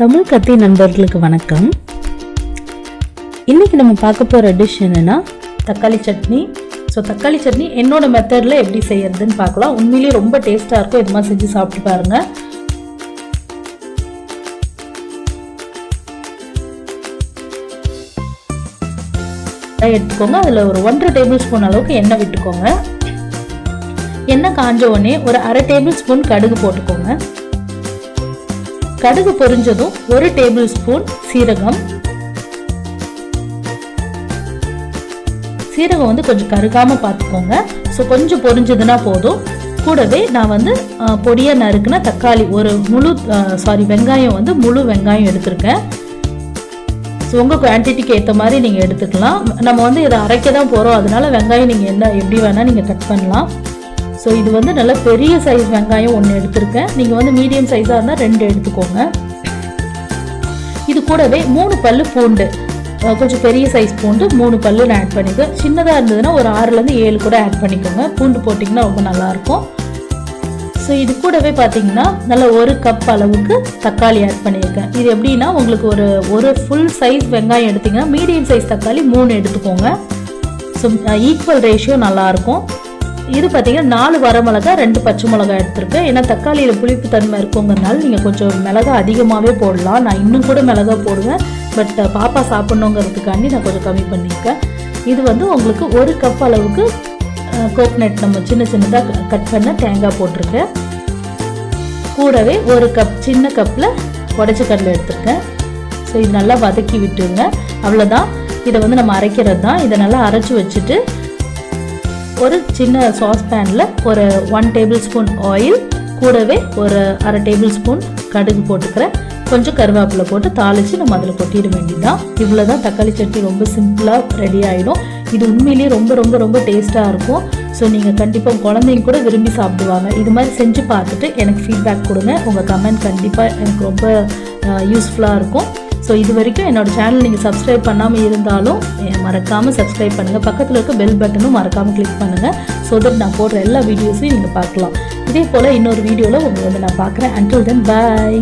தமிழ்கத்தி நண்பர்களுக்கு வணக்கம். இன்றைக்கி நம்ம பார்க்க போகிற டிஷ் என்னென்னா தக்காளி சட்னி. ஸோ தக்காளி சட்னி என்னோட மெத்தடில் எப்படி செய்யறதுன்னு பார்க்கலாம். உண்மையிலேயே ரொம்ப டேஸ்ட்டாக இருக்கும். இது மாதிரி செஞ்சு சாப்பிட்டு பாருங்கள். எடுத்துக்கோங்க. அதில் ஒரு 1.5 டேபிள் ஸ்பூன் அளவுக்கு எண்ணெய் விட்டுக்கோங்க. எண்ணெய் காஞ்ச உடனே ஒரு 1/2 டேபிள் ஸ்பூன் கடுகு போட்டுக்கோங்க. கடுகு பொரிஞ்சதும் 1 டேபிள் ஸ்பூன் சீரகம். சீரகம் வந்து கொஞ்சம் கருகாம பார்த்துக்கோங்க. ஸோ கொஞ்சம் பொரிஞ்சதுன்னா போதும். கூடவே நான் வந்து பொடியாக நறுக்குனா தக்காளி ஒரு வெங்காயம் வந்து முழு வெங்காயம் எடுத்திருக்கேன். ஸோ உங்கள் குவான்டிட்டிக்கு ஏற்ற மாதிரி நீங்கள் எடுத்துக்கலாம். நம்ம வந்து இதை அரைக்க தான் போகிறோம், அதனால வெங்காயம் நீங்கள் என்ன எப்படி வேணால் நீங்கள் கட் பண்ணலாம். ஸோ இது வந்து நல்ல பெரிய சைஸ் வெங்காயம் 1 எடுத்திருக்கேன். நீங்கள் வந்து மீடியம் சைஸாக இருந்தால் 2 எடுத்துக்கோங்க. இது கூடவே 3 பல்லு பூண்டு, கொஞ்சம் பெரிய சைஸ் பூண்டு 3 பல்லு நான் ஆட் பண்ணிக்குவேன். சின்னதாக இருந்ததுன்னா ஒரு 6லேருந்து 7 கூட ஆட் பண்ணிக்கோங்க. பூண்டு போட்டிங்கன்னா ரொம்ப நல்லாயிருக்கும். ஸோ இது கூடவே பார்த்தீங்கன்னா நல்லா 1 கப் அளவுக்கு தக்காளி ஆட் பண்ணியிருக்கேன். இது எப்படின்னா உங்களுக்கு ஒரு ஃபுல் சைஸ் வெங்காயம் எடுத்திங்கன்னா மீடியம் சைஸ் தக்காளி 3 எடுத்துக்கோங்க. ஸோ ஈக்குவல் ரேஷியோ நல்லாயிருக்கும். இது பார்த்தீங்கன்னா 4 வரமிளகா 2 பச்சை மிளகாய் எடுத்திருக்கேன். ஏன்னா தக்காளியில் புளிப்பு தன்மை இருக்குங்கிறதுனால நீங்கள் கொஞ்சம் மிளகா அதிகமாகவே போடலாம். நான் இன்னும் கூட மிளகா போடுவேன், பட் பாப்பா சாப்பிட்ணுங்கிறதுக்காண்டி நான் கொஞ்சம் கம்மி பண்ணியிருக்கேன். இது வந்து உங்களுக்கு 1 கப் அளவுக்கு கோகனட் நம்ம சின்னதாக கட் பண்ண தேங்காய் போட்டிருக்கேன். கூடவே 1 கப் சின்ன கப்பில் உடைச்ச கடலை எடுத்திருக்கேன். ஸோ இது நல்லா வதக்கி விட்டுருங்க. அவ்வளோதான். இதை வந்து நம்ம அரைக்கிறது தான். இதை நல்லா அரைச்சி வச்சுட்டு ஒரு சின்ன சாஸ் பேனில் ஒரு 1 டேபிள் ஸ்பூன் ஆயில், கூடவே ஒரு 1/2 டேபிள் ஸ்பூன் கடுகு போட்டுக்கிறேன். கொஞ்சம் கருவேப்பிலை போட்டு தாளித்து நம்ம அதில் கொட்டிட வேண்டியதுதான். இவ்வளோ தான் தக்காளி சட்னி. ரொம்ப சிம்பிளாக ரெடி ஆகிடும். இது உண்மையிலேயே ரொம்ப ரொம்ப ரொம்ப டேஸ்ட்டாக இருக்கும். ஸோ நீங்கள் கண்டிப்பாக குழந்தைங்க கூட விரும்பி சாப்பிடுவாங்க. இது மாதிரி செஞ்சு பார்த்துட்டு எனக்கு ஃபீட்பேக் கொடுங்க. உங்கள் கமெண்ட் கண்டிப்பாக எனக்கு ரொம்ப யூஸ்ஃபுல்லாக இருக்கும். ஸோ இது வரைக்கும் என்னோடய சேனல் நீங்கள் சப்ஸ்கிரைப் பண்ணாமல் இருந்தாலும் மறக்காமல் சப்ஸ்கிரைப் பண்ணுங்கள். பக்கத்தில் இருக்க பெல் பட்டனும் மறக்காமல் கிளிக் பண்ணுங்கள். ஸோ தட் நான் போடுற எல்லா வீடியோஸையும் நீங்கள் பார்க்கலாம். இதே போல் இன்னொரு வீடியோவில் உங்களை வந்து நான் பார்க்குறேன். அன்டில் தென் பாய்.